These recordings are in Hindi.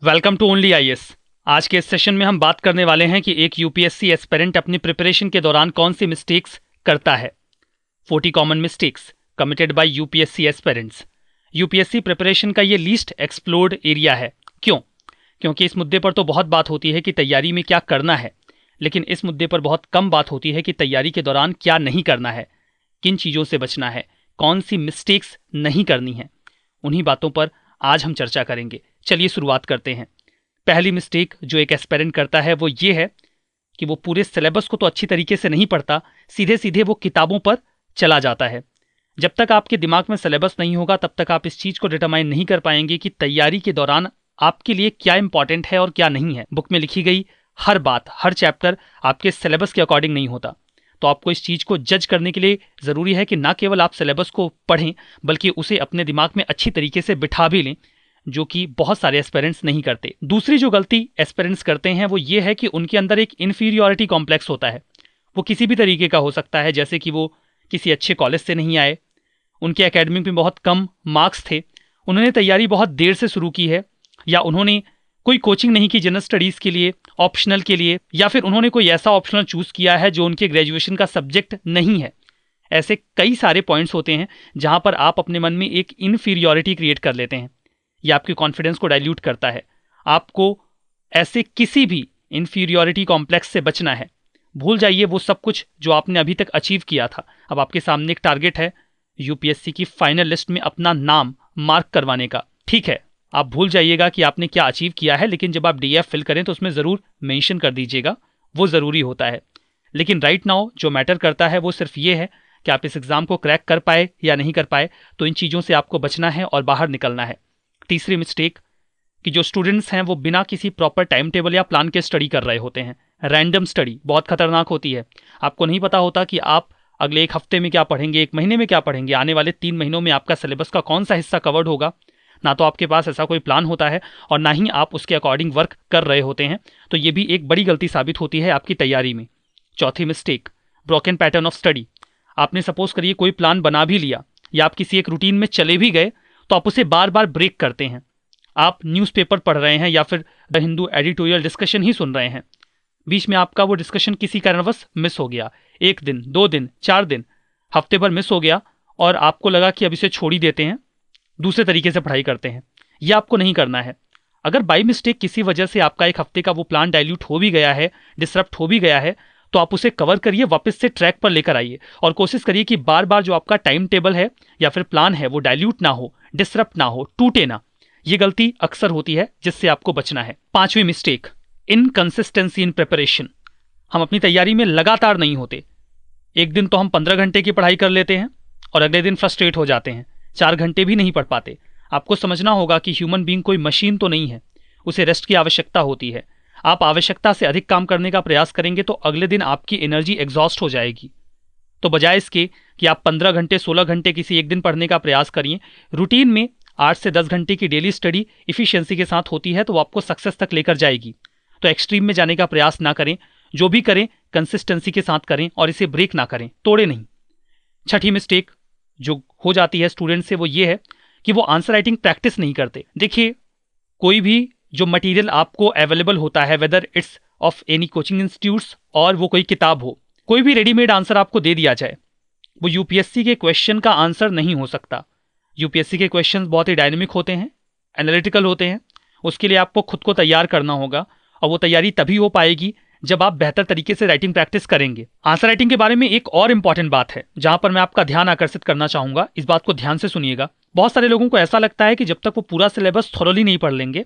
Welcome to only IAS. आज के इस सेशन में हम बात करने वाले हैं कि एक यूपीएससी एस्पिरेंट अपनी प्रिपरेशन के दौरान कौन सी मिस्टेक्स करता है। 40 common mistakes committed by UPSC aspirants. UPSC preparation का ये लीस्ट एक्सप्लोर्ड एरिया है। क्यों? क्योंकि इस मुद्दे पर तो बहुत बात होती है कि तैयारी में क्या करना है, लेकिन इस मुद्दे पर बहुत कम बात होती है कि तैयारी के दौरान क्या नहीं करना है, किन चीज़ों से बचना है, कौन सी मिस्टेक्स नहीं करनी है। उन्हीं बातों पर आज हम चर्चा करेंगे। चलिए शुरुआत करते हैं। पहली मिस्टेक जो एक एस्पिरेंट करता है वो ये है कि वो पूरे सिलेबस को तो अच्छी तरीके से नहीं पढ़ता, सीधे सीधे वो किताबों पर चला जाता है। जब तक आपके दिमाग में सिलेबस नहीं होगा तब तक आप इस चीज़ को डिटरमाइन नहीं कर पाएंगे कि तैयारी के दौरान आपके लिए क्या इंपॉर्टेंट है और क्या नहीं है। बुक में लिखी गई हर बात, हर चैप्टर आपके सिलेबस के अकॉर्डिंग नहीं होता। तो आपको इस चीज़ को जज करने के लिए ज़रूरी है कि ना केवल आप सिलेबस को पढ़ें बल्कि उसे अपने दिमाग में अच्छी तरीके से बिठा भी लें, जो कि बहुत सारे एस्पिरेंट्स नहीं करते। दूसरी जो गलती एस्पिरेंट्स करते हैं वो ये है कि उनके अंदर एक इन्फीरियॉरिटी कॉम्प्लेक्स होता है। वो किसी भी तरीके का हो सकता है, जैसे कि वो किसी अच्छे कॉलेज से नहीं आए, उनके एकेडमिक में बहुत कम मार्क्स थे, उन्होंने तैयारी बहुत देर से शुरू की है, या उन्होंने कोई कोचिंग नहीं की जनरल स्टडीज़ के लिए, ऑप्शनल के लिए, या फिर उन्होंने कोई ऐसा ऑप्शनल चूज़ किया है जो उनके ग्रेजुएशन का सब्जेक्ट नहीं है। ऐसे कई सारे पॉइंट्स होते हैं जहां पर आप अपने मन में एक इन्फीरियॉरिटी क्रिएट कर लेते हैं। यह आपके कॉन्फिडेंस को डाइल्यूट करता है। आपको ऐसे किसी भी इन्फीरियॉरिटी कॉम्प्लेक्स से बचना है। भूल जाइए वो सब कुछ जो आपने अभी तक अचीव किया था। अब आपके सामने एक टारगेट है, यूपीएससी की फाइनल लिस्ट में अपना नाम मार्क करवाने का। ठीक है, आप भूल जाइएगा कि आपने क्या अचीव किया है, लेकिन जब आप डीएफ फिल करें तो उसमें ज़रूर मेंशन कर दीजिएगा, वो ज़रूरी होता है। लेकिन राइट नाउ जो मैटर करता है वो सिर्फ ये है कि आप इस एग्ज़ाम को क्रैक कर पाए या नहीं कर पाए। तो इन चीज़ों से आपको बचना है और बाहर निकलना है। तीसरी मिस्टेक कि जो स्टूडेंट्स हैं वो बिना किसी प्रॉपर टाइम टेबल या प्लान के स्टडी कर रहे होते हैं। रैंडम स्टडी बहुत खतरनाक होती है। आपको नहीं पता होता कि आप अगले एक हफ्ते में क्या पढ़ेंगे, एक महीने में क्या पढ़ेंगे, आने वाले 3 महीनों में आपका सिलेबस का कौन सा हिस्सा कवर्ड होगा। ना तो आपके पास ऐसा कोई प्लान होता है और ना ही आप उसके अकॉर्डिंग वर्क कर रहे होते हैं। तो ये भी एक बड़ी गलती साबित होती है आपकी तैयारी में। चौथी mistake, broken pattern of study. आपने सपोज करिए कोई प्लान बना भी लिया या आप किसी एक रूटीन में चले भी गए, तो आप उसे बार बार ब्रेक करते हैं। आप न्यूज़पेपर पढ़ रहे हैं या फिर द हिंदू एडिटोरियल डिस्कशन ही सुन रहे हैं, बीच में आपका वो डिस्कशन किसी कारणवश मिस हो गया। 1 दिन, 2 दिन, 4 दिन, हफ्ते भर मिस हो गया और आपको लगा कि अब इसे छोड़ ही देते हैं, दूसरे तरीके से पढ़ाई करते हैं। यह आपको नहीं करना है। अगर बाई मिस्टेक किसी वजह से आपका एक हफ्ते का वो प्लान डाइल्यूट हो भी गया है, डिसरप्ट हो भी गया है, तो आप उसे कवर करिए, वापस से ट्रैक पर लेकर आइए और कोशिश करिए कि बार बार जो आपका टाइम टेबल है या फिर प्लान है वो डाइल्यूट ना हो, डिसरप्ट ना हो, टूटे ना। ये गलती अक्सर होती है जिससे आपको बचना है। पांचवी मिस्टेक, इनकंसिस्टेंसी इन प्रिपरेशन। हम अपनी तैयारी में लगातार नहीं होते। एक दिन तो हम 15 घंटे की पढ़ाई कर लेते हैं और अगले दिन फ्रस्ट्रेट हो जाते हैं, 4 घंटे भी नहीं पढ़ पाते। आपको समझना होगा कि ह्यूमन बीइंग कोई मशीन तो नहीं है, उसे रेस्ट की आवश्यकता होती है। आप आवश्यकता से अधिक काम करने का प्रयास करेंगे तो अगले दिन आपकी एनर्जी एग्जॉस्ट हो जाएगी। तो बजाय इसके कि आप 15 घंटे 16 घंटे किसी एक दिन पढ़ने का प्रयास करिए, रूटीन में 8 से 10 घंटे की डेली स्टडी इफिशियंसी के साथ होती है तो वो आपको सक्सेस तक लेकर जाएगी। तो एक्सट्रीम में जाने का प्रयास ना करें, जो भी करें कंसिस्टेंसी के साथ करें और इसे ब्रेक ना करें, तोड़े नहीं। छठी मिस्टेक जो हो जाती है स्टूडेंट से वो ये है कि वो आंसर राइटिंग प्रैक्टिस नहीं करते। देखिए, कोई भी जो मटेरियल आपको अवेलेबल होता है, whether it's of any coaching institutes और वो कोई किताब हो, कोई भी रेडीमेड आंसर आपको दे दिया जाए, वो यूपीएससी के क्वेश्चन का आंसर नहीं हो सकता। यूपीएससी के क्वेश्चंस बहुत ही डायनेमिक होते हैं, एनालिटिकल होते हैं। उसके लिए आपको खुद को तैयार करना होगा और वो तैयारी तभी हो पाएगी जब आप बेहतर तरीके से राइटिंग प्रैक्टिस करेंगे। आंसर राइटिंग के बारे में एक और इंपॉर्टेंट बात है जहां पर मैं आपका ध्यान आकर्षित करना चाहूंगा। इस बात को ध्यान से सुनिएगा। बहुत सारे लोगों को ऐसा लगता है कि जब तक वो पूरा सिलेबस थॉरोली नहीं पढ़ लेंगे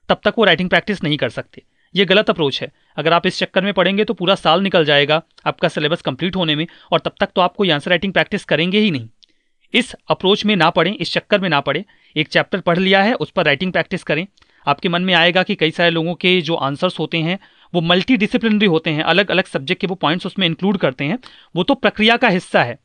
तब तक वो राइटिंग प्रैक्टिस नहीं कर सकते। ये गलत अप्रोच है। अगर आप इस चक्कर में पढ़ेंगे तो पूरा साल निकल जाएगा आपका सिलेबस कंप्लीट होने में और तब तक तो आप कोई आंसर राइटिंग प्रैक्टिस करेंगे ही नहीं। इस अप्रोच में ना पढ़ें, इस चक्कर में ना पढ़ें। एक चैप्टर पढ़ लिया है, उस पर राइटिंग प्रैक्टिस करें। आपके मन में आएगा कि कई सारे लोगों के जो आंसर्स होते हैं वो मल्टी डिसिप्लिनरी होते हैं, अलग अलग सब्जेक्ट के वो पॉइंट्स उसमें इंक्लूड करते हैं। वो तो प्रक्रिया का हिस्सा है।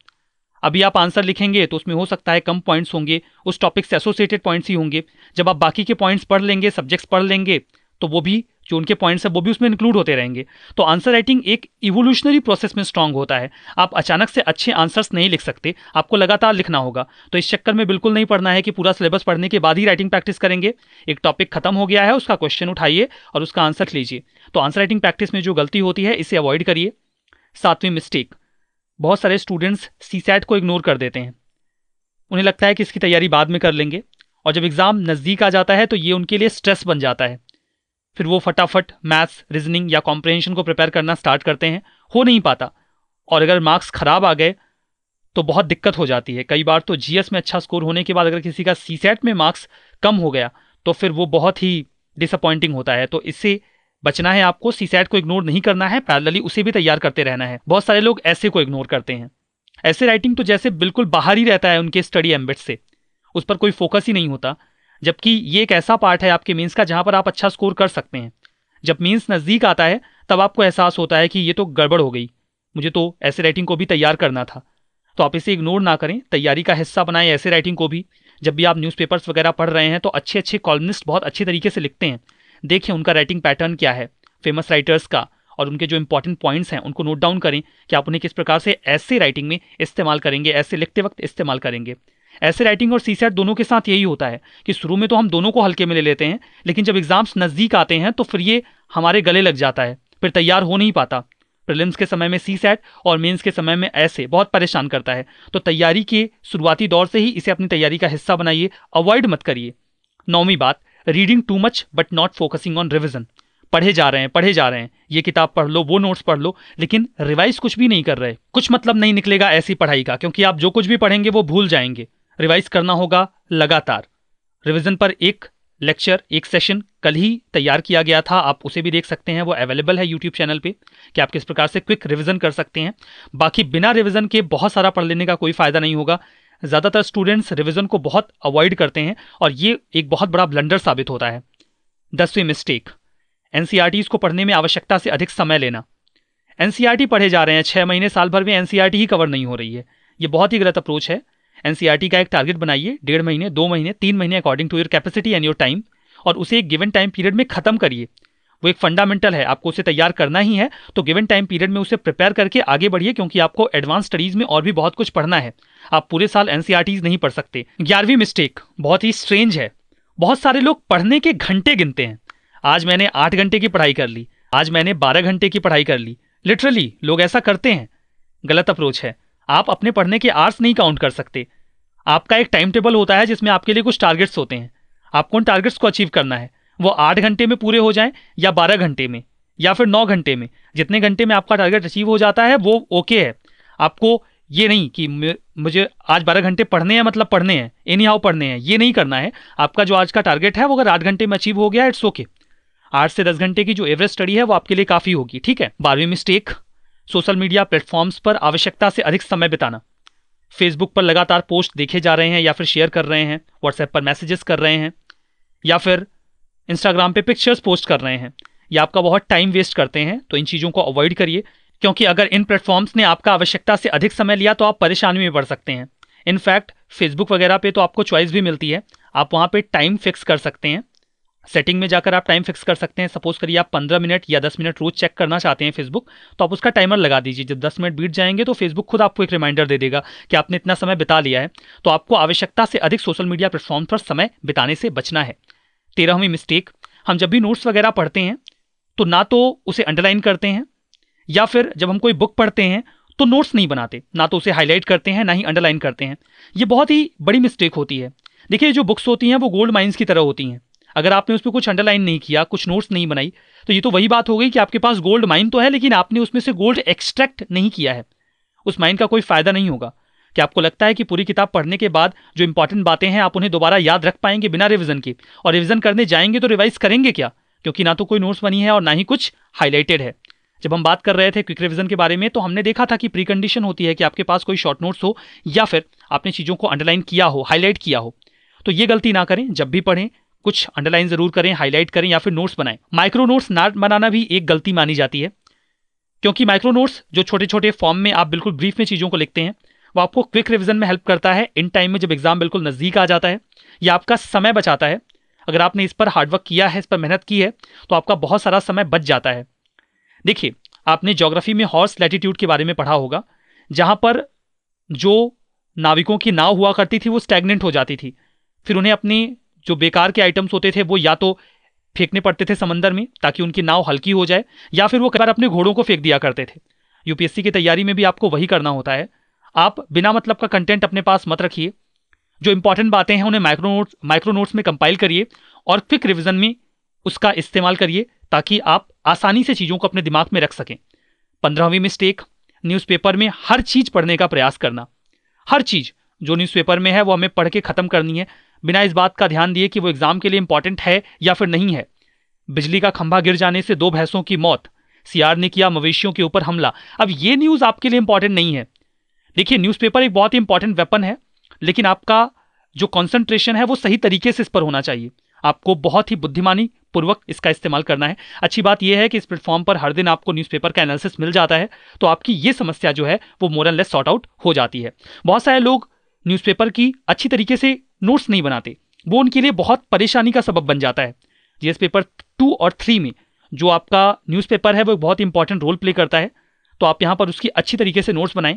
अभी आप आंसर लिखेंगे तो उसमें हो सकता है कम पॉइंट्स होंगे, उस टॉपिक से एसोसिएटेड पॉइंट्स ही होंगे। जब आप बाकी के पॉइंट्स पढ़ लेंगे, सब्जेक्ट्स पढ़ लेंगे, तो वो भी जो उनके पॉइंट्स है वो भी उसमें इंक्लूड होते रहेंगे। तो आंसर राइटिंग एक इवोल्यूशनरी प्रोसेस में स्ट्रांग होता है। आप अचानक से अच्छे आंसर्स नहीं लिख सकते, आपको लगातार लिखना होगा। तो इस चक्कर में बिल्कुल नहीं पढ़ना है कि पूरा सिलेबस पढ़ने के बाद ही राइटिंग प्रैक्टिस करेंगे। एक टॉपिक खत्म हो गया है, उसका क्वेश्चन उठाइए और उसका आंसर लीजिए। तो आंसर राइटिंग प्रैक्टिस में जो गलती होती है इसे अवॉइड करिए। 7वीं मिस्टेक, बहुत सारे स्टूडेंट्स सीसैट को इग्नोर कर देते हैं। उन्हें लगता है कि इसकी तैयारी बाद में कर लेंगे, और जब एग्जाम नज़दीक आ जाता है तो ये उनके लिए स्ट्रेस बन जाता है। फिर वो फटाफट मैथ्स, रीजनिंग या कॉम्प्रहेंशन को प्रिपेयर करना स्टार्ट करते हैं, हो नहीं पाता, और अगर मार्क्स खराब आ गए तो बहुत दिक्कत हो जाती है। कई बार तो जीएस में अच्छा स्कोर होने के बाद अगर किसी का सीसैट में मार्क्स कम हो गया तो फिर वो बहुत ही डिसअपॉइंटिंग होता है। तो इससे बचना है आपको, सीसैट को इग्नोर नहीं करना है, पैरेलली उसे भी तैयार करते रहना है। बहुत सारे लोग ऐसे को इग्नोर करते हैं। ऐसे राइटिंग तो जैसे बिल्कुल बाहर ही रहता है उनके स्टडी एम्बिट से, उस पर कोई फोकस ही नहीं होता। जबकि ये एक ऐसा पार्ट है आपके मीन्स का जहां पर आप अच्छा स्कोर कर सकते हैं। जब मीन्स नज़दीक आता है तब आपको एहसास होता है कि ये तो गड़बड़ हो गई, मुझे तो ऐसे राइटिंग को भी तैयार करना था। तो आप इसे इग्नोर ना करें, तैयारी का हिस्सा बनाएं ऐसे राइटिंग को भी। जब भी आप न्यूज़पेपर्स वगैरह पढ़ रहे हैं तो अच्छे अच्छे कॉलमिस्ट बहुत अच्छे तरीके से लिखते हैं, देखें उनका राइटिंग पैटर्न क्या है, फेमस राइटर्स का, और उनके जो इंपॉर्टेंट पॉइंट्स हैं उनको नोट डाउन करें कि आप उन्हें किस प्रकार से ऐसे राइटिंग में इस्तेमाल करेंगे, ऐसे लिखते वक्त इस्तेमाल करेंगे। ऐसे राइटिंग और सीसैट दोनों के साथ यही होता है कि शुरू में तो हम दोनों को हल्के में ले लेते हैं, लेकिन जब एग्जाम्स नज़दीक आते हैं तो फिर ये हमारे गले लग जाता है, फिर तैयार हो नहीं पाता। प्रीलिम्स के समय में सीसैट और मेंस के समय में ऐसे बहुत परेशान करता है। तो तैयारी के शुरुआती दौर से ही इसे अपनी तैयारी का हिस्सा बनाइए, अवॉइड मत करिए। 9वीं बात, reading too much but not focusing on revision. पढ़े जा रहे हैं, ये किताब पढ़ लो, वो नोट्स पढ़ लो, लेकिन रिवाइज कुछ भी नहीं कर रहे। कुछ मतलब नहीं निकलेगा ऐसी पढ़ाई का, क्योंकि आप जो कुछ भी पढ़ेंगे वो भूल जाएंगे। रिवाइज करना होगा लगातार। रिवीजन पर एक लेक्चर, एक सेशन कल ही तैयार किया गया था, आप उसे भी देख सकते हैं, वो अवेलेबल है यूट्यूब चैनल पे कि आप किस प्रकार से क्विक रिवीजन कर सकते हैं। बाकी बिना रिवीजन के बहुत सारा पढ़ लेने का कोई फायदा नहीं होगा। ज़्यादातर स्टूडेंट्स रिवीजन को बहुत अवॉइड करते हैं और ये एक बहुत बड़ा ब्लंडर साबित होता है। 10वीं मिस्टेक, एनसीईआरटीज़ को पढ़ने में आवश्यकता से अधिक समय लेना। एनसीईआरटी पढ़े जा रहे हैं 6 महीने, साल भर में एनसीईआरटी ही कवर नहीं हो रही है। ये बहुत ही गलत अप्रोच है। एनसीईआरटी का एक टारगेट बनाइए, 1.5 महीने, 2 महीने, 3 महीने, according to your capacity and your time, और उसे एक गिवन टाइम पीरियड में खत्म करिए। वो एक फंडामेंटल है, आपको उसे तैयार करना ही है, तो गिवन टाइम पीरियड में उसे प्रिपेयर करके आगे बढ़िए, क्योंकि आपको एडवांस स्टडीज में और भी बहुत कुछ पढ़ना है। आप पूरे साल एनसीईआरटीज नहीं पढ़ सकते। 11वीं मिस्टेक बहुत ही स्ट्रेंज है। बहुत सारे लोग पढ़ने के घंटे गिनते हैं। आज मैंने 8 घंटे की पढ़ाई कर ली, आज मैंने 12 घंटे की पढ़ाई कर ली। लिटरली लोग ऐसा करते हैं, गलत अप्रोच है। आप अपने पढ़ने के आवर्स नहीं काउंट कर सकते। आपका एक टाइम टेबल होता है जिसमें आपके लिए कुछ टारगेट्स होते हैं, आपको उन टारगेट्स को अचीव करना है। वो 8 घंटे में पूरे हो जाएं या 12 घंटे में या फिर 9 घंटे में, जितने घंटे में आपका टारगेट अचीव हो जाता है वो ओके है। आपको ये नहीं कि मुझे आज 12 घंटे पढ़ने हैं मतलब पढ़ने हैं, एनी हाउ पढ़ने हैं, ये नहीं करना है। आपका जो आज का टारगेट है वो अगर 8 घंटे में अचीव हो गया, इट्स ओके। 8 से 10 घंटे की जो एवरेज स्टडी है वो आपके लिए काफ़ी होगी, ठीक है। 12वीं मिस्टेक, सोशल मीडिया प्लेटफॉर्म्स पर आवश्यकता से अधिक समय बिताना। फेसबुक पर लगातार पोस्ट देखे जा रहे हैं या फिर शेयर कर रहे हैं, व्हाट्सएप पर मैसेजेस कर रहे हैं, या फिर इंस्टाग्राम पे पिक्चर्स पोस्ट कर रहे हैं, या आपका बहुत टाइम वेस्ट करते हैं। तो इन चीज़ों को अवॉइड करिए, क्योंकि अगर इन प्लेटफॉर्म्स ने आपका आवश्यकता से अधिक समय लिया तो आप परेशानी में पड़ सकते हैं। इनफैक्ट फेसबुक वगैरह पे तो आपको चॉइस भी मिलती है, आप वहाँ पे टाइम फिक्स कर सकते हैं। सेटिंग में जाकर आप टाइम फिक्स कर सकते हैं। सपोज करिए आप 15 मिनट या 10 मिनट रोज चेक करना चाहते हैं फेसबुक, तो आप उसका टाइमर लगा दीजिए। जब 10 मिनट बीत जाएंगे तो फेसबुक खुद आपको एक रिमाइंडर दे देगा कि आपने इतना समय बिता लिया है। तो आपको आवश्यकता से अधिक सोशल मीडिया प्लेटफॉर्म पर समय बिताने से बचना है। 13वीं मिस्टेक, हम जब भी नोट्स वगैरह पढ़ते हैं तो ना तो उसे अंडरलाइन करते हैं, या फिर जब हम कोई बुक पढ़ते हैं तो नोट्स नहीं बनाते, ना तो उसे हाईलाइट करते हैं ना ही अंडरलाइन करते हैं। ये बहुत ही बड़ी मिस्टेक होती है। देखिए जो बुक्स होती हैं वो गोल्ड माइंस की तरह होती हैं। अगर आपने उस पर कुछ अंडरलाइन नहीं किया, कुछ नोट्स नहीं बनाई, तो ये तो वही बात हो गई कि आपके पास गोल्ड माइन तो है लेकिन आपने उसमें से गोल्ड एक्सट्रैक्ट नहीं किया है। उस माइन का कोई फायदा नहीं होगा। कि आपको लगता है कि पूरी किताब पढ़ने के बाद जो इंपॉर्टेंट बातें हैं आप उन्हें दोबारा याद रख पाएंगे बिना रिवीजन के? और रिवीजन करने जाएंगे तो रिवाइज करेंगे क्या? क्योंकि ना तो कोई नोट्स बनी है और ना ही कुछ हाईलाइटेड है। जब हम बात कर रहे थे क्विक रिवीजन के बारे में तो हमने देखा था कि प्री कंडीशन होती है कि आपके पास कोई शॉर्ट नोट्स हो या फिर आपने चीज़ों को अंडरलाइन किया हो, हाईलाइट किया हो। तो ये गलती ना करें, जब भी पढ़ें कुछ अंडरलाइन जरूर करें, हाईलाइट करें या फिर नोट्स बनाएं। माइक्रो नोट्स ना बनाना भी एक गलती मानी जाती है, क्योंकि माइक्रो नोट्स जो छोटे छोटे फॉर्म में आप बिल्कुल ब्रीफ में चीज़ों को लिखते हैं वो आपको क्विक रिवीजन में हेल्प करता है इन टाइम में जब एग्जाम बिल्कुल नज़दीक आ जाता है, या आपका समय बचाता है। अगर आपने इस पर हार्डवर्क किया है, इस पर मेहनत की है, तो आपका बहुत सारा समय बच जाता है। देखिए, आपने ज्योग्राफी में हॉर्स लैटिट्यूड के बारे में पढ़ा होगा, जहां पर जो नाविकों की नाव हुआ करती थी वो स्टैग्नेंट हो जाती थी, फिर उन्हें अपनी जो बेकार के आइटम्स होते थे वो या तो फेंकने पड़ते थे समंदर में ताकि उनकी नाव हल्की हो जाए, या फिर वो कई बार अपने घोड़ों को फेंक दिया करते थे। यूपीएससी की तैयारी में भी आपको वही करना होता है। आप बिना मतलब का कंटेंट अपने पास मत रखिए। जो इंपॉर्टेंट बातें हैं उन्हें माइक्रो नोट्स में कंपाइल करिए और क्विक रिवीजन में उसका इस्तेमाल करिए ताकि आप आसानी से चीज़ों को अपने दिमाग में रख सकें। 15वीं मिस्टेक, न्यूज़पेपर में हर चीज़ पढ़ने का प्रयास करना। हर चीज़ जो न्यूज़पेपर में है वो हमें पढ़ के ख़त्म करनी है, बिना इस बात का ध्यान दिए कि वो एग्जाम के लिए इंपॉर्टेंट है या फिर नहीं है। बिजली का खंभा गिर जाने से 2 भैंसों की मौत, सियार ने किया मवेशियों के ऊपर हमला। अब ये न्यूज़ आपके लिए इंपॉर्टेंट नहीं है। देखिए, न्यूज़पेपर एक बहुत ही इंपॉर्टेंट वेपन है, लेकिन आपका जो कंसंट्रेशन है वो सही तरीके से इस पर होना चाहिए। आपको बहुत ही बुद्धिमानी पूर्वक इसका इस्तेमाल करना है। अच्छी बात यह है कि इस प्लेटफॉर्म पर हर दिन आपको न्यूज़पेपर का एनालिसिस मिल जाता है, तो आपकी ये समस्या जो है वो more and less sort out हो जाती है। बहुत सारे लोग न्यूज़पेपर की अच्छी तरीके से नोट्स नहीं बनाते, वो उनके लिए बहुत परेशानी का सबब बन जाता है। जीएस पेपर 2 और 3 में जो आपका न्यूज़पेपर है वो एक बहुत इंपॉर्टेंट रोल प्ले करता है, तो आप यहाँ पर उसकी अच्छी तरीके से नोट्स बनाएं।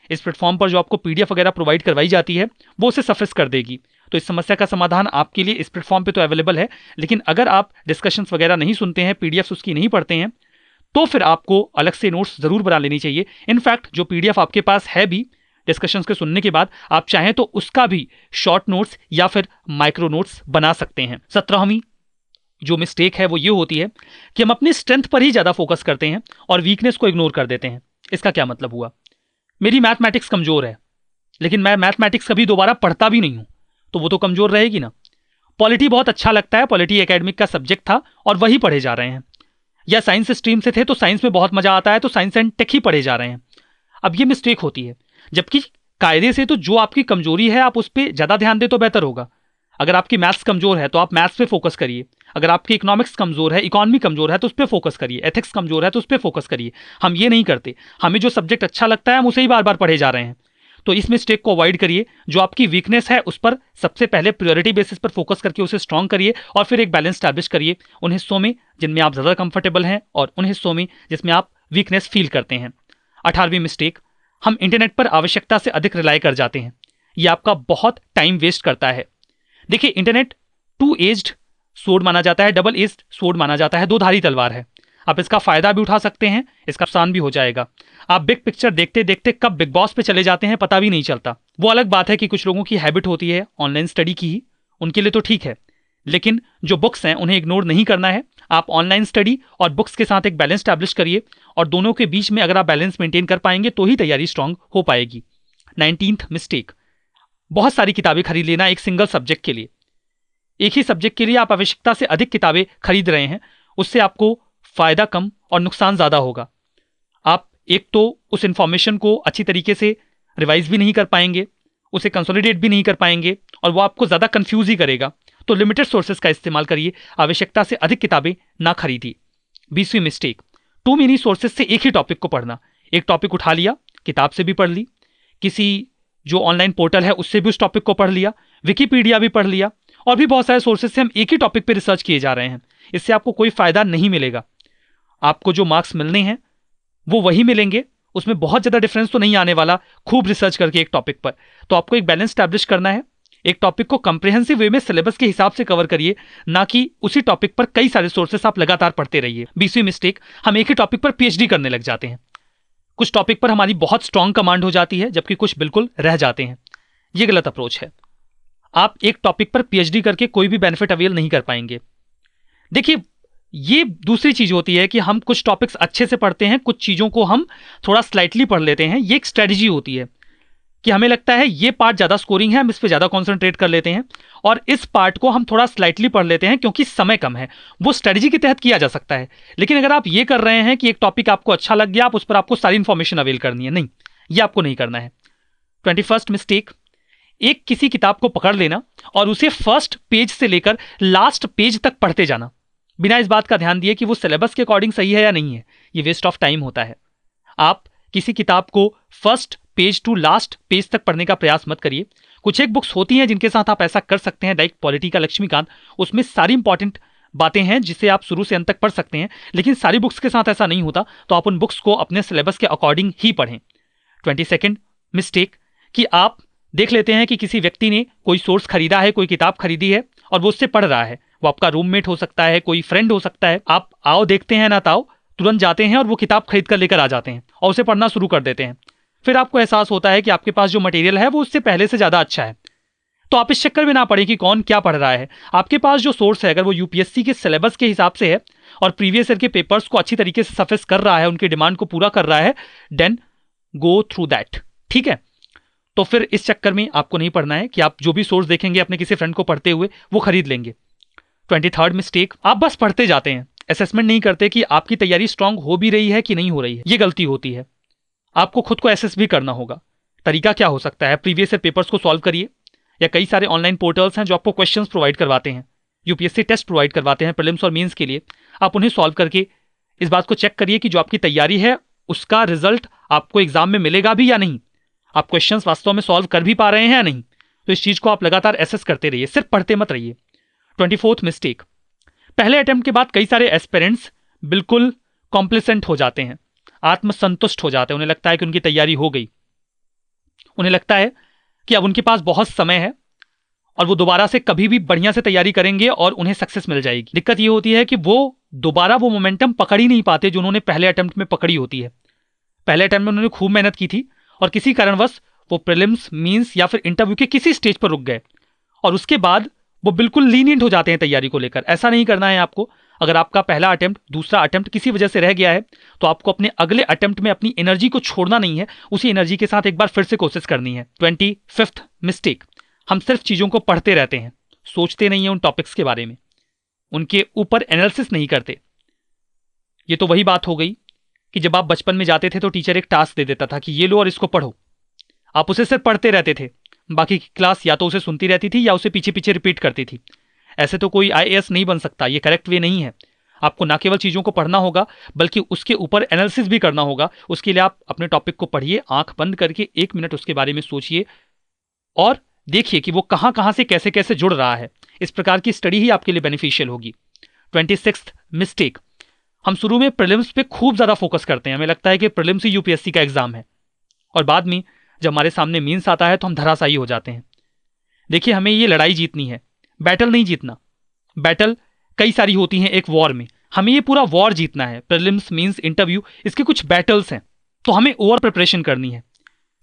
इस प्लेटफॉर्म पर जो आपको पीडीएफ वगैरह प्रोवाइड करवाई जाती है वो उसे सफिस कर देगी। तो इस समस्या का समाधान आपके लिए इस प्लेटफॉर्म पे तो अवेलेबल है, लेकिन अगर आप डिस्कशंस वगैरह नहीं सुनते हैं, पीडीएफ उसकी नहीं पढ़ते हैं, तो फिर आपको अलग से नोट्स जरूर बना लेनी चाहिए। इनफैक्ट जो पीडीएफ आपके पास है भी डिस्कशंस के सुनने के बाद, आप चाहें तो उसका भी शॉर्ट नोट्स या फिर माइक्रो नोट्स बना सकते हैं। 17वीं जो मिस्टेक है वो ये होती है कि हम अपनी स्ट्रेंथ पर ही ज्यादा फोकस करते हैं और वीकनेस को इग्नोर कर देते हैं। इसका क्या मतलब हुआ? मेरी मैथमेटिक्स कमजोर है, लेकिन मैं मैथमेटिक्स कभी दोबारा पढ़ता भी नहीं हूं, तो वो तो कमजोर रहेगी ना। पॉलिटी बहुत अच्छा लगता है, पॉलिटी एकेडमिक का सब्जेक्ट था और वही पढ़े जा रहे हैं, या साइंस स्ट्रीम से थे तो साइंस में बहुत मजा आता है तो साइंस एंड टेक ही पढ़े जा रहे हैं। अब ये मिस्टेक होती है, जबकि कायदे से तो जो आपकी कमजोरी है आप उस पर ज्यादा ध्यान दे तो बेहतर होगा। अगर आपकी मैथ्स कमजोर है तो आप मैथ्स पे फोकस करिए, अगर आपकी इकोनॉमिक्स कमजोर है, इकोनॉमी कमजोर है तो उस पर फोकस करिए, एथिक्स कमजोर है तो उस पर फोकस करिए। हम ये नहीं करते, हमें जो सब्जेक्ट अच्छा लगता है हम उसे ही बार बार पढ़े जा रहे हैं। तो इस मिस्टेक को अवॉइड करिए। जो आपकी वीकनेस है उस पर सबसे पहले प्रायोरिटी बेसिस पर फोकस करके उसे स्ट्रॉन्ग करिए और फिर एक बैलेंस स्टैब्लिश करिए उन हिस्सों में जिनमें आप ज्यादा कंफर्टेबल हैं और उन हिस्सों में जिसमें आप वीकनेस फील करते हैं। 18वीं मिस्टेक, हम इंटरनेट पर आवश्यकता से अधिक रिलाई कर जाते हैं। यह आपका बहुत टाइम वेस्ट करता है। देखिए, इंटरनेट 2 एज्ड स्वॉर्ड माना जाता है, डबल एज्ड स्वॉर्ड माना जाता है, 2 धारी तलवार है। आप इसका फायदा भी उठा सकते हैं, इसका नुकसान भी हो जाएगा। आप बिग पिक्चर देखते देखते कब बिग बॉस पे चले जाते हैं पता भी नहीं चलता। वो अलग बात है कि कुछ लोगों की हैबिट होती है ऑनलाइन स्टडी की ही, उनके लिए तो ठीक है, लेकिन जो बुक्स हैं उन्हें इग्नोर नहीं करना है। आप ऑनलाइन स्टडी और बुक्स के साथ एक बैलेंस स्टैब्लिश करिए और दोनों के बीच में अगर आप बैलेंस मेंटेन कर पाएंगे तो ही तैयारी स्ट्रांग हो पाएगी। 19th मिस्टेक, बहुत सारी किताबें खरीद लेना एक सिंगल सब्जेक्ट के लिए। एक ही सब्जेक्ट के लिए आप आवश्यकता से अधिक किताबें खरीद रहे हैं, उससे आपको फायदा कम और नुकसान ज्यादा होगा। आप एक तो उस इंफॉर्मेशन को अच्छी तरीके से रिवाइज भी नहीं कर पाएंगे, उसे कंसोलिडेट भी नहीं कर पाएंगे और वो आपको ज्यादा कंफ्यूज ही करेगा। तो लिमिटेड सोर्सेज का इस्तेमाल करिए, आवश्यकता से अधिक किताबें ना खरीदिए। 20वीं मिस्टेक, टू मेनी सोर्सेज से एक ही टॉपिक को पढ़ना। एक टॉपिक उठा लिया, किताब से भी पढ़ ली, किसी जो ऑनलाइन पोर्टल है उससे भी उस टॉपिक को पढ़ लिया, विकिपीडिया भी पढ़ लिया, और भी बहुत सारे सोर्सेज से हम एक ही टॉपिक पे रिसर्च किए जा रहे हैं। इससे आपको कोई फायदा नहीं मिलेगा। आपको जो मार्क्स मिलने हैं वो वही मिलेंगे, उसमें बहुत ज्यादा डिफरेंस तो नहीं आने वाला खूब रिसर्च करके एक टॉपिक पर। तो आपको एक बैलेंस स्टैब्लिश करना है। एक टॉपिक को कंप्रिहेंसिव वे में सिलेबस के हिसाब से कवर करिए, ना कि उसी टॉपिक पर कई सारे सोर्सेस आप लगातार पढ़ते रहिए। 20वीं मिस्टेक, हम एक ही टॉपिक पर पीएचडी करने लग जाते हैं। कुछ टॉपिक पर हमारी बहुत स्ट्रांग कमांड हो जाती है जबकि कुछ बिल्कुल रह जाते हैं। यह गलत अप्रोच है। आप एक टॉपिक पर पीएचडी करके कोई भी बेनिफिट अवेल नहीं कर पाएंगे। देखिए, ये दूसरी चीज होती है कि हम कुछ टॉपिक्स अच्छे से पढ़ते हैं, कुछ चीजों को हम थोड़ा स्लाइटली पढ़ लेते हैं। ये एक स्ट्रेटजी होती है कि हमें लगता है ये पार्ट ज्यादा स्कोरिंग है, हम इस पे ज्यादा कॉन्सेंट्रेट कर लेते हैं और इस पार्ट को हम थोड़ा स्लाइटली पढ़ लेते हैं क्योंकि समय कम है। वो स्ट्रेटजी के तहत किया जा सकता है। लेकिन अगर आप ये कर रहे हैं कि एक टॉपिक आपको अच्छा लग गया, आप उस पर आपको सारी इंफॉर्मेशन अवेल करनी है, नहीं, ये आपको नहीं करना है। 21st मिस्टेक, एक किसी किताब को पकड़ लेना और उसे फर्स्ट पेज से लेकर लास्ट पेज तक पढ़ते जाना बिना इस बात का ध्यान दिए कि वो सिलेबस के अकॉर्डिंग सही है या नहीं है। ये वेस्ट ऑफ टाइम होता है। आप किसी किताब को first page to last page तक पढ़ने का प्रयास मत करिए। कुछ एक बुक्स होती हैं जिनके साथ आप ऐसा कर सकते हैं, लाइक पॉलिटी का लक्ष्मीकांत, उसमें सारी इंपॉर्टेंट बातें हैं जिसे आप शुरू से अंत तक पढ़ सकते हैं, लेकिन सारी बुक्स के साथ ऐसा नहीं होता, तो आप उन बुक्स को अपने सिलेबस के अकॉर्डिंग ही पढ़ें। 22nd मिस्टेक कि आप देख लेते हैं कि किसी व्यक्ति ने कोई सोर्स खरीदा है, कोई किताब खरीदी है और वो उससे पढ़ रहा है। वो आपका रूममेट हो सकता है, कोई फ्रेंड हो सकता है। आप आओ देखते हैं ना ताओ, तुरंत जाते हैं और वो किताब खरीद कर लेकर आ जाते हैं और उसे पढ़ना शुरू कर देते हैं। फिर आपको एहसास होता है कि आपके पास जो मटेरियल है वो उससे पहले से ज्यादा अच्छा है। तो आप इस चक्कर में ना पड़े कि कौन क्या पढ़ रहा है। आपके पास जो सोर्स है, अगर वो यूपीएससी के सिलेबस के हिसाब से है और प्रीवियस ईयर के पेपर्स को अच्छी तरीके से सफेस कर रहा है, उनकी डिमांड को पूरा कर रहा है, देन गो थ्रू दैट। ठीक है, तो फिर इस चक्कर में आपको नहीं पढ़ना है कि आप जो भी सोर्स देखेंगे अपने किसी फ्रेंड को पढ़ते हुए वो खरीद लेंगे। 23rd मिस्टेक, आप बस पढ़ते जाते हैं, असेसमेंट नहीं करते कि आपकी तैयारी स्ट्रांग हो भी रही है कि नहीं हो रही है। ये गलती होती है। आपको खुद को एसेस भी करना होगा। तरीका क्या हो सकता है? प्रीवियस ईयर पेपर्स को सॉल्व करिए, या कई सारे ऑनलाइन पोर्टल्स हैं जो आपको क्वेश्चंस प्रोवाइड करवाते हैं, यूपीएससी टेस्ट प्रोवाइड करवाते हैं प्रीलिम्स और मेंस के लिए। आप उन्हें सॉल्व करके इस बात को चेक करिए कि जो आपकी तैयारी है उसका रिजल्ट आपको एग्जाम में मिलेगा भी या नहीं, आप क्वेश्चंस वास्तव में सॉल्व कर भी पा रहे हैं या नहीं। तो इस चीज को आप लगातार एसेस करते रहिए, सिर्फ पढ़ते मत रहिए। 24th मिस्टेक, पहले अटेम्प्ट के बाद कई सारे एस्पिरेंट्स बिल्कुल कॉम्प्लिसेंट हो जाते हैं, आत्मसंतुष्ट हो जाते हैं। उन्हें लगता है कि उनकी तैयारी हो गई, उन्हें लगता है कि अब उनके पास बहुत समय है और वो दोबारा से कभी भी बढ़िया से तैयारी करेंगे और उन्हें सक्सेस मिल जाएगी। दिक्कत ये होती है कि वो दोबारा वो मोमेंटम पकड़ ही नहीं पाते जो उन्होंने पहले अटेम्प्ट में पकड़ी होती है। पहले अटेम्प्ट में उन्होंने खूब मेहनत की थी और किसी कारणवश वो प्रीलिम्स, मींस या फिर इंटरव्यू के किसी स्टेज पर रुक गए और उसके बाद वो बिल्कुल लीनियंट हो जाते हैं तैयारी को लेकर। ऐसा नहीं करना है आपको। अगर आपका पहला अटेम्प्ट, दूसरा अटेम्प्ट किसी वजह से रह गया है तो आपको अपने अगले अटेम्प्ट में अपनी एनर्जी को छोड़ना नहीं है, उसी एनर्जी के साथ एक बार फिर से कोशिश करनी है। 25th मिस्टेक, हम सिर्फ चीजों को पढ़ते रहते हैं, सोचते नहीं है उन टॉपिक्स के बारे में, उनके ऊपर एनालिसिस नहीं करते। ये तो वही बात हो गई कि जब आप बचपन में जाते थे तो टीचर एक टास्क दे देता था कि ये लो और इसको पढ़ो, आप उसे सिर्फ पढ़ते रहते थे, बाकी की क्लास या तो उसे सुनती रहती थी या उसे पीछे पीछे रिपीट करती थी। ऐसे तो कोई आईएएस नहीं बन सकता, ये करेक्ट वे नहीं है। आपको ना केवल चीजों को पढ़ना होगा बल्कि उसके ऊपर एनालिसिस भी करना होगा। उसके लिए आप अपने टॉपिक को पढ़िए, आंख बंद करके 1 मिनट उसके बारे में सोचिए और देखिए कि वो कहां कहां से कैसे कैसे जुड़ रहा है। इस प्रकार की स्टडी ही आपके लिए बेनिफिशियल होगी। 26th मिस्टेक, हम शुरू में प्रीलिम्स पे खूब ज्यादा फोकस करते हैं, हमें लगता है कि प्रीलिम्स ही यूपीएससी का एग्जाम है, और बाद में जब हमारे सामने मींस आता है तो हम धराशायी हो जाते हैं। देखिए, हमें ये लड़ाई जीतनी है, बैटल नहीं जीतना। बैटल कई सारी होती हैं एक वॉर में, हमें ये पूरा वॉर जीतना है। प्रीलिम्स, मींस, इंटरव्यू, इसके कुछ बैटल्स हैं, तो हमें ओवर प्रिपरेशन करनी है।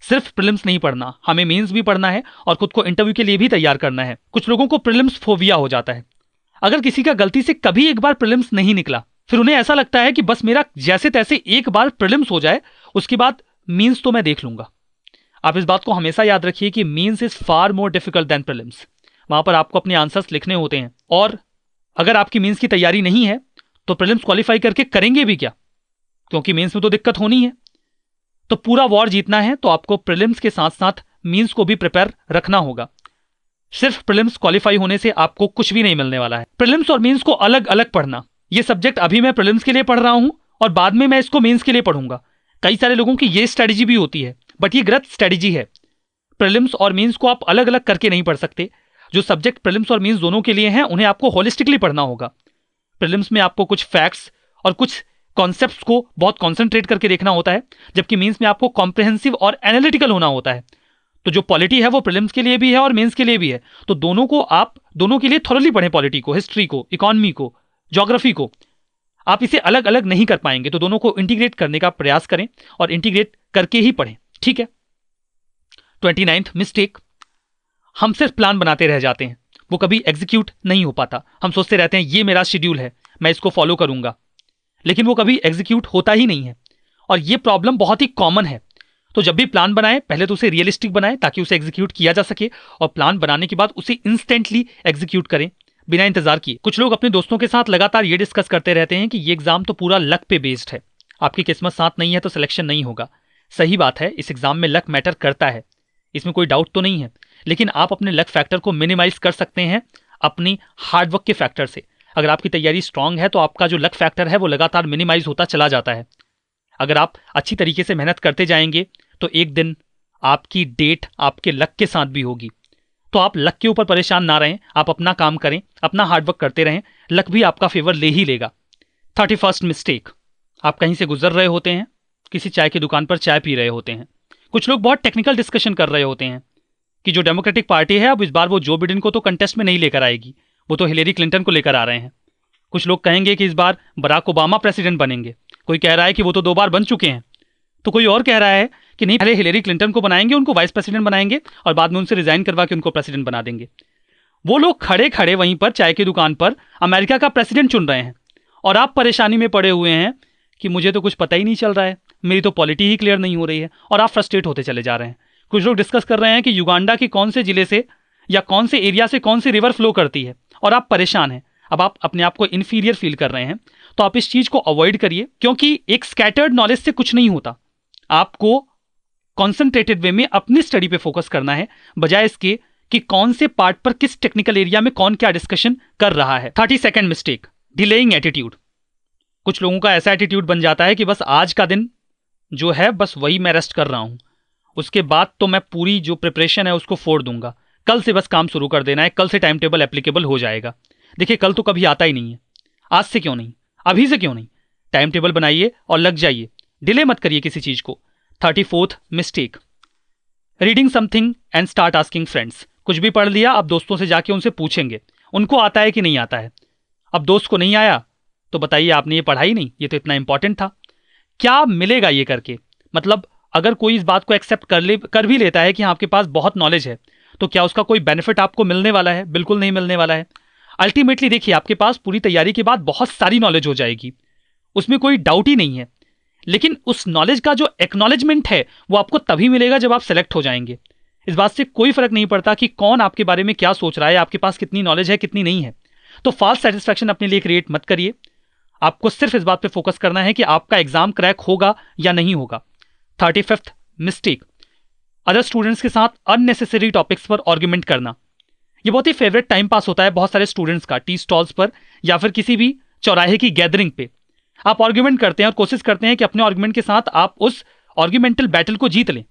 सिर्फ प्रीलिम्स नहीं पढ़ना, हमें मेंस भी पढ़ना है और खुद को इंटरव्यू के लिए भी तैयार करना है। कुछ लोगों को प्रीलिम्स फोबिया हो जाता है। अगर किसी का गलती से कभी एक बार प्रीलिम्स नहीं निकला, फिर उन्हें ऐसा लगता है कि बस मेरा जैसे तैसे एक बार प्रीलिम्स हो जाए, उसके बाद मींस तो मैं देख लूंगा। आप इस बात को हमेशा याद रखिए कि mains is far more difficult than prelims. वहां पर आपको अपने आंसर्स लिखने होते हैं, और अगर आपकी मींस की तैयारी नहीं है तो प्रीलिम्स क्वालिफाई करके करेंगे भी क्या, क्योंकि मींस में तो दिक्कत होनी है। तो पूरा वॉर जीतना है तो आपको प्रीलिम्स के साथ साथ मींस को भी प्रिपेयर रखना होगा। सिर्फ प्रीलिम्स क्वालिफाई होने से आपको कुछ भी नहीं मिलने वाला है। प्रीलिम्स और मींस को अलग अलग पढ़ना, ये सब्जेक्ट अभी मैं प्रीलिम्स के लिए पढ़ रहा हूं और बाद में मैं इसको मींस के लिए पढ़ूंगा, कई सारे लोगों की ये स्ट्रेटेजी भी होती है, बट ये गलत स्ट्रेटेजी है। प्रीलिम्स और मींस को आप अलग अलग करके नहीं पढ़ सकते। जो सब्जेक्ट प्रीलिम्स और मींस दोनों के लिए हैं उन्हें आपको होलिस्टिकली पढ़ना होगा। प्रीलिम्स में आपको कुछ फैक्ट्स और कुछ कॉन्सेप्ट्स को बहुत कॉन्सेंट्रेट करके देखना होता है, जबकि मींस में आपको कॉम्प्रिहेंसिव और एनालिटिकल होना होता है। तो जो पॉलिटी है वो प्रीलिम्स के लिए भी है और मेंस के लिए भी है, तो दोनों को आप दोनों के लिए थॉरली पढ़ें। पॉलिटी को, हिस्ट्री को, इकोनॉमी को, ज्योग्राफी को। आप इसे अलग अलग नहीं कर पाएंगे, तो दोनों को इंटीग्रेट करने का प्रयास करें और इंटीग्रेट करके ही पढ़ें, ठीक है। 29th मिस्टेक, हम सिर्फ प्लान बनाते रह जाते हैं, वो कभी एग्जीक्यूट नहीं हो पाता। हम सोचते रहते हैं ये मेरा शेड्यूल है, मैं इसको फॉलो करूंगा, लेकिन वो कभी एग्जीक्यूट होता ही नहीं है, और ये प्रॉब्लम बहुत ही कॉमन है। तो जब भी प्लान बनाएं, पहले तो उसे रियलिस्टिक बनाएं ताकि उसे एग्जीक्यूट किया जा सके, और प्लान बनाने के बाद उसे इंस्टेंटली एग्जीक्यूट करें बिना इंतजार किए। कुछ लोग अपने दोस्तों के साथ लगातार ये डिस्कस करते रहते हैं कि ये एग्जाम तो पूरा लक पे बेस्ड है, आपकी किस्मत साथ नहीं है तो सिलेक्शन नहीं होगा। सही बात है, इस एग्जाम में लक मैटर करता है, इसमें कोई डाउट तो नहीं है, लेकिन आप अपने लक फैक्टर को मिनिमाइज कर सकते हैं अपनी हार्डवर्क के फैक्टर से। अगर आपकी तैयारी स्ट्रांग है तो आपका जो लक फैक्टर है वो लगातार मिनिमाइज होता चला जाता है। अगर आप अच्छी तरीके से मेहनत करते जाएंगे तो एक दिन आपकी डेट आपके लक के साथ भी होगी, तो आप लक के ऊपर परेशान ना रहें, आप अपना काम करें, अपना हार्डवर्क करते रहें, लक भी आपका फेवर ले ही लेगा। 31st मिस्टेक, आप कहीं से गुजर रहे होते हैं, किसी चाय की दुकान पर चाय पी रहे होते हैं, कुछ लोग बहुत टेक्निकल डिस्कशन कर रहे होते हैं कि जो डेमोक्रेटिक पार्टी है अब इस बार वो जो बिडेन को तो कंटेस्ट में नहीं लेकर आएगी, वो तो हिलेरी क्लिंटन को लेकर आ रहे हैं। कुछ लोग कहेंगे कि इस बार बराक ओबामा प्रेसिडेंट बनेंगे, कोई कह रहा है कि वो तो 2 बार बन चुके हैं, तो कोई और कह रहा है कि नहीं, पहले हिलेरी क्लिंटन को बनाएंगे, उनको वाइस प्रेसिडेंट बनाएंगे और बाद में उनसे रिजाइन करवा के उनको प्रेसिडेंट बना देंगे। वो लोग खड़े खड़े वहीं पर चाय की दुकान पर अमेरिका का प्रेसिडेंट चुन रहे हैं और आप परेशानी में पड़े हुए हैं कि मुझे तो कुछ पता ही नहीं चल रहा है, मेरी तो पॉलिटी ही क्लियर नहीं हो रही है, और आप फ्रस्ट्रेट होते चले जा रहे हैं। कुछ लोग डिस्कस कर रहे हैं कि युगांडा के कौन से जिले से या कौन से एरिया से कौन सी रिवर फ्लो करती है, और आप परेशान हैं। अब आप अपने आप को इन्फीरियर फील कर रहे हैं, तो आप इस चीज को अवॉइड करिए, क्योंकि एक स्कैटर्ड नॉलेज से कुछ नहीं होता। आपको कॉन्सेंट्रेटेड वे में अपनी स्टडी पे फोकस करना है, बजाय इसके कि कौन से पार्ट पर किस टेक्निकल एरिया में कौन क्या डिस्कशन कर रहा है। 32nd mistake, delaying attitude. कुछ लोगों का ऐसा एटीट्यूड बन जाता है कि बस आज का दिन जो है बस वही मैं रेस्ट कर रहा हूं, उसके बाद तो मैं पूरी जो प्रिपरेशन है उसको फोड़ दूंगा, कल से बस काम शुरू कर देना है, कल से टाइम टेबल एप्लीकेबल हो जाएगा। देखिए, कल तो कभी आता ही नहीं है, आज से क्यों नहीं, अभी से क्यों नहीं, टाइम टेबल बनाइए और लग जाइए, डिले मत करिए किसी चीज को। 34th mistake, reading something and start asking friends. कुछ भी पढ़ लिया, अब दोस्तों से जाके उनसे पूछेंगे उनको आता है कि नहीं आता है। अब दोस्त को नहीं आया तो बताइए आपने ये पढ़ा ही नहीं, ये तो इतना इंपॉर्टेंट था। क्या मिलेगा ये करके? मतलब अगर कोई इस बात को एक्सेप्ट कर भी लेता है कि हाँ आपके पास बहुत नॉलेज है, तो क्या उसका कोई बेनिफिट आपको मिलने वाला है? बिल्कुल नहीं मिलने वाला है। अल्टीमेटली देखिए, आपके पास पूरी तैयारी के बाद बहुत सारी नॉलेज हो जाएगी, उसमें कोई डाउट ही नहीं है, लेकिन उस नॉलेज का जो एक्नॉलेजमेंट है वो आपको तभी मिलेगा जब आप सेलेक्ट हो जाएंगे। इस बात से कोई फर्क नहीं पड़ता कि कौन आपके बारे में क्या सोच रहा है, आपके पास कितनी नॉलेज है कितनी नहीं है। तो फास्ट सेटिस्फैक्शन अपने लिए क्रिएट मत करिए, आपको सिर्फ इस बात पे फोकस करना है कि आपका एग्जाम क्रैक होगा या नहीं होगा। 35th मिस्टेक, अदर स्टूडेंट्स के साथ अननेसेसरी टॉपिक्स पर आर्ग्यूमेंट करना। ये बहुत ही फेवरेट टाइम पास होता है बहुत सारे स्टूडेंट्स का, टी स्टॉल्स पर या फिर किसी भी चौराहे की गैदरिंग पे आप आर्ग्यूमेंट करते हैं और कोशिश करते हैं कि अपने आर्ग्यूमेंट के साथ आप उस आर्ग्यूमेंटल बैटल को जीत लें।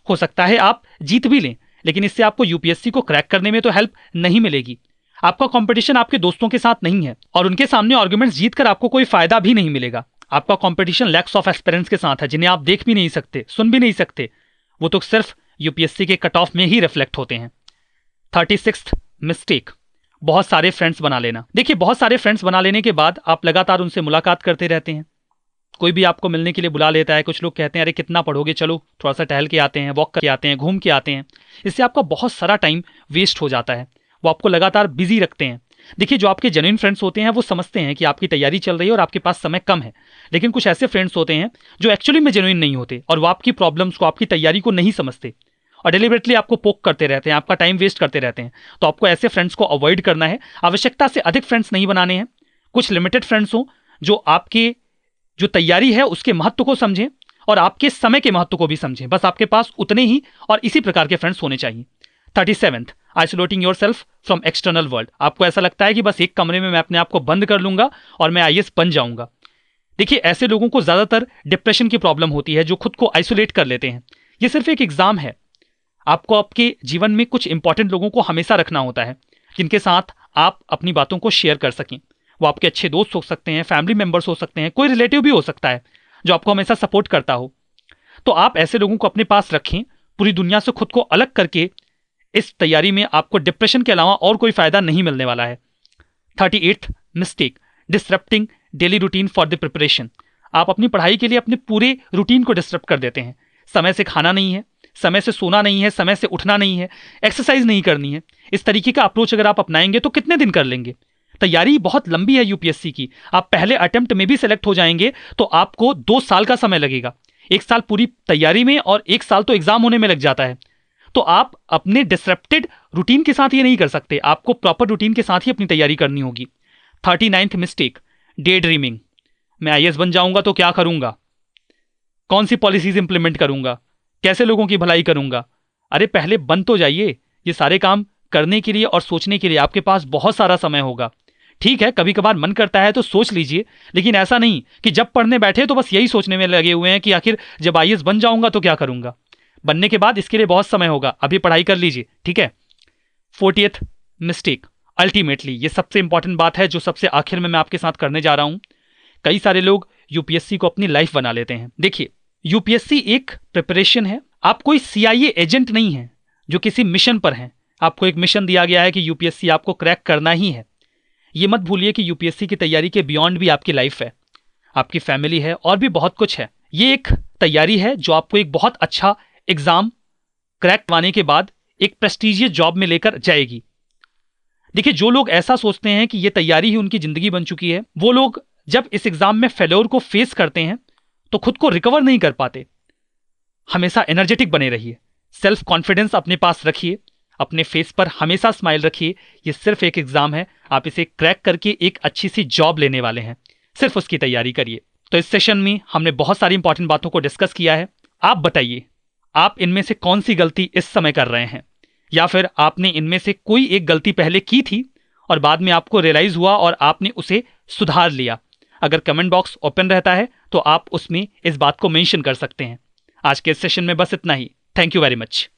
हो सकता है आप जीत भी लें, लेकिन इससे आपको यूपीएससी को क्रैक करने में तो हेल्प नहीं मिलेगी। आपका कंपटीशन आपके दोस्तों के साथ नहीं है और उनके सामने आर्ग्यूमेंट्स जीतकर आपको कोई फायदा भी नहीं मिलेगा। आपका कंपटीशन लैक्स ऑफ एस्पिरेंट्स के साथ है, जिन्हें आप देख भी नहीं सकते, सुन भी नहीं सकते, वो तो सिर्फ यूपीएससी के कट ऑफ में ही रिफ्लेक्ट होते हैं। 36th मिस्टेक, बहुत सारे फ्रेंड्स बना लेना। देखिए, बहुत सारे फ्रेंड्स बना लेने के बाद आप लगातार उनसे मुलाकात करते रहते हैं, कोई भी आपको मिलने के लिए बुला लेता है। कुछ लोग कहते हैं अरे कितना पढ़ोगे, चलो थोड़ा सा टहल के आते हैं, वॉक करके आते हैं, घूम के आते हैं। इससे आपका बहुत सारा टाइम वेस्ट हो जाता है, वो आपको लगातार बिजी रखते हैं। देखिए, जो आपके जेन्युइन फ्रेंड्स होते हैं वो समझते हैं कि आपकी तैयारी चल रही है और आपके पास समय कम है, लेकिन कुछ ऐसे फ्रेंड्स होते हैं जो एक्चुअली में जेन्युइन नहीं होते और वो आपकी प्रॉब्लम्स को, आपकी तैयारी को नहीं समझते और डेलिबरेटली आपको पोक करते रहते हैं, आपका टाइम वेस्ट करते रहते हैं। तो आपको ऐसे फ्रेंड्स को अवॉइड करना है, आवश्यकता से अधिक फ्रेंड्स नहीं बनाने हैं। कुछ लिमिटेड फ्रेंड्स हो जो आपके जो तैयारी है उसके महत्व को समझें और आपके समय के महत्व को भी समझें, बस आपके पास उतने ही और इसी प्रकार के फ्रेंड्स होने चाहिए। 37th, isolating yourself from external world. आपको ऐसा लगता है कि बस एक कमरे में मैं अपने आप को बंद कर लूंगा और मैं आईएएस बन जाऊंगा। देखिए, ऐसे लोगों को ज्यादातर डिप्रेशन की प्रॉब्लम होती है, जो खुद को आइसोलेट कर लेते हैं। ये सिर्फ एक एग्जाम है, आपको आपके जीवन में कुछ इंपॉर्टेंट लोगों को हमेशा रखना होता है, जिनके साथ आप अपनी बातों को शेयर कर सकें। वो आपके अच्छे दोस्त हो सकते हैं, फैमिली मेंबर्स हो सकते हैं, कोई रिलेटिव भी हो सकता है जो आपको हमेशा सपोर्ट करता हो। तो आप ऐसे लोगों को अपने पास रखें, पूरी दुनिया से खुद को अलग करके। इस तैयारी में आपको डिप्रेशन के अलावा और कोई फायदा नहीं मिलने वाला है। 38th mistake, disrupting daily routine for the preparation. आप अपनी पढ़ाई के लिए अपने पूरे रूटीन को डिस्टर्ब कर देते हैं। समय से खाना नहीं है, समय से सोना नहीं है, समय से उठना नहीं है, एक्सरसाइज नहीं करनी है। इस तरीके का अप्रोच अगर आप अपनाएंगे तो कितने दिन कर लेंगे? तैयारी बहुत लंबी है यूपीएससी की। आप पहले अटेम्प्ट में भी सिलेक्ट हो जाएंगे तो आपको 2 साल का समय लगेगा। 1 साल पूरी तैयारी में और 1 साल तो एग्जाम होने में लग जाता है। तो आप अपने डिसरप्टेड रूटीन के साथ ये नहीं कर सकते, आपको प्रॉपर रूटीन के साथ ही अपनी तैयारी करनी होगी। 39th mistake, day dreaming. मैं आईएएस बन जाऊंगा तो क्या करूंगा, कौन सी पॉलिसीज इंप्लीमेंट करूंगा, कैसे लोगों की भलाई करूंगा। अरे पहले बन तो जाइए। ये सारे काम करने के लिए और सोचने के लिए आपके पास बहुत सारा समय होगा। ठीक है, कभी कभार मन करता है तो सोच लीजिए, लेकिन ऐसा नहीं कि जब पढ़ने बैठे तो बस यही सोचने में लगे हुए हैं कि आखिर जब आईएएस बन जाऊंगा तो क्या करूंगा। बनने के बाद इसके लिए बहुत समय होगा, अभी पढ़ाई कर लीजिए, ठीक है। 40th मिस्टेक, अल्टीमेटली ये सबसे इंपॉर्टेंट बात है जो सबसे आखिर में मैं आपके साथ करने जा रहा हूं। कई सारे लोग यूपीएससी को अपनी लाइफ बना लेते हैं। देखिए, यूपीएससी एक प्रिपरेशन है। आप कोई सीआईए एजेंट नहीं है जो किसी मिशन पर हैं। आपको एक मिशन दिया गया है कि यूपीएससी आपको क्रैक करना ही है। ये मत भूलिए कि यूपीएससी की तैयारी के बियॉन्ड भी आपकी लाइफ है, आपकी फैमिली है और भी बहुत कुछ है। ये एक तैयारी है जो आपको एक बहुत अच्छा एग्जाम क्रैक करवाने के बाद एक प्रेस्टीजियस जॉब में लेकर जाएगी। देखिए, जो लोग ऐसा सोचते हैं कि ये तैयारी ही उनकी जिंदगी बन चुकी है, वो लोग जब इस एग्जाम में फेल्योर को फेस करते हैं तो खुद को रिकवर नहीं कर पाते। हमेशा एनर्जेटिक बने रहिए, सेल्फ कॉन्फिडेंस अपने पास रखिए, अपने फेस पर हमेशा स्माइल रखिए। ये सिर्फ एक एग्जाम है, आप इसे क्रैक करके एक अच्छी सी जॉब लेने वाले हैं, सिर्फ उसकी तैयारी करिए। तो इस सेशन में हमने बहुत सारी इंपॉर्टेंट बातों को डिस्कस किया है। आप बताइए, आप इनमें से कौन सी गलती इस समय कर रहे हैं, या फिर आपने इनमें से कोई एक गलती पहले की थी और बाद में आपको रियलाइज हुआ और आपने उसे सुधार लिया। अगर कमेंट बॉक्स ओपन रहता है तो आप उसमें इस बात को मेंशन कर सकते हैं। आज के इस सेशन में बस इतना ही। Thank you very much.